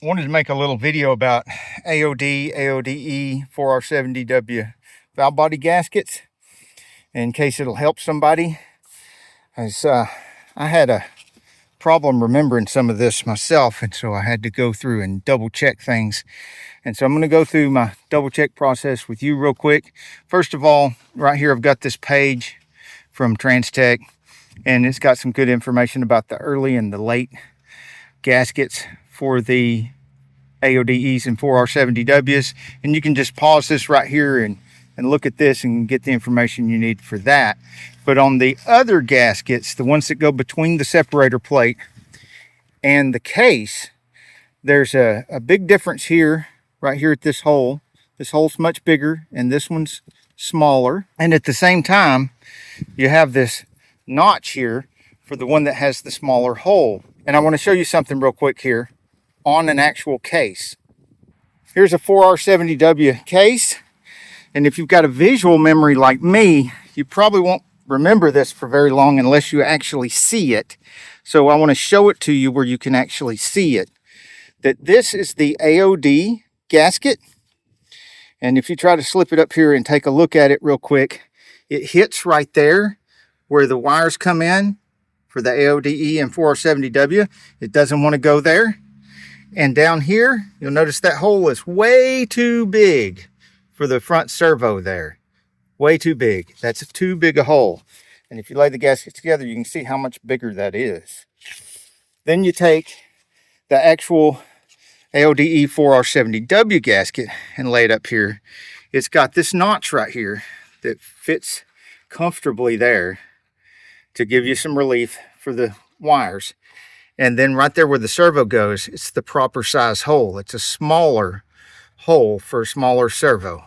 Wanted to make a little video about AOD, AODE, 4R70W valve body gaskets in case it'll help somebody. As I had a problem remembering some of this myself, and so I had to go through and double check things. And so I'm going to go through my double check process with you real quick. First of all, right here I've got this page from Transtech, and it's got some good information about the early and the late gaskets for the AODEs and 4R70Ws, and you can just pause this right here and look at this and get the information you need for that. But on the other gaskets, the ones that go between the separator plate and the case, there's a big difference here, right here at this hole. This hole's much bigger and this one's smaller, and at the same time you have this notch here for the one that has the smaller hole. And I want to show you something real quick here on an actual case. Here's a 4R70W case, and if you've got a visual memory like me, you probably won't remember this for very long unless you actually see it. So I want to show it to you where you can actually see it. That this is the AOD gasket, and if you try to slip it up here and take a look at it real quick, it hits right there where the wires come in for the AODE and 4R70W. It doesn't want to go there. And down here, you'll notice that hole is way too big for the front servo there. Way too big. That's too big a hole. And if you lay the gaskets together, you can see how much bigger that is. Then you take the actual AODE 4R70W gasket and lay it up here. It's got this notch right here that fits comfortably there to give you some relief for the wires. And then right there where the servo goes, it's the proper size hole. It's a smaller hole for a smaller servo.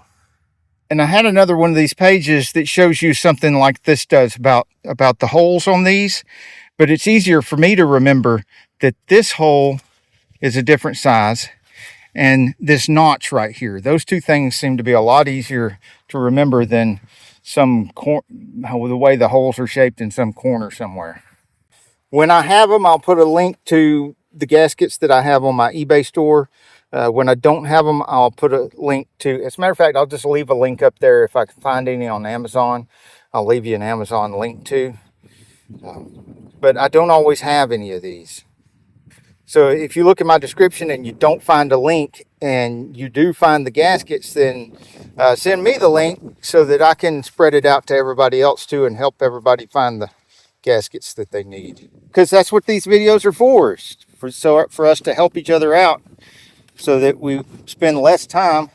And I had another one of these pages that shows you something like this does about the holes on these, but it's easier for me to remember that this hole is a different size and this notch right here. Those two things seem to be a lot easier to remember than the way the holes are shaped in some corner somewhere. When I have them, I'll put a link to the gaskets that I have on my eBay store. When I don't have them, I'll put a link to, as a matter of fact, I'll just leave a link up there. If I can find any on Amazon, I'll leave you an Amazon link too. But I don't always have any of these. So if you look at my description and you don't find a link and you do find the gaskets, then send me the link so that I can spread it out to everybody else too and help everybody find the gaskets that they need, because that's what these videos are for us to help each other out so that we spend less time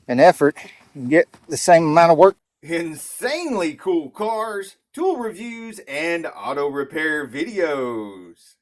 and effort and get the same amount of work. Insanely cool cars, tool reviews, and auto repair videos.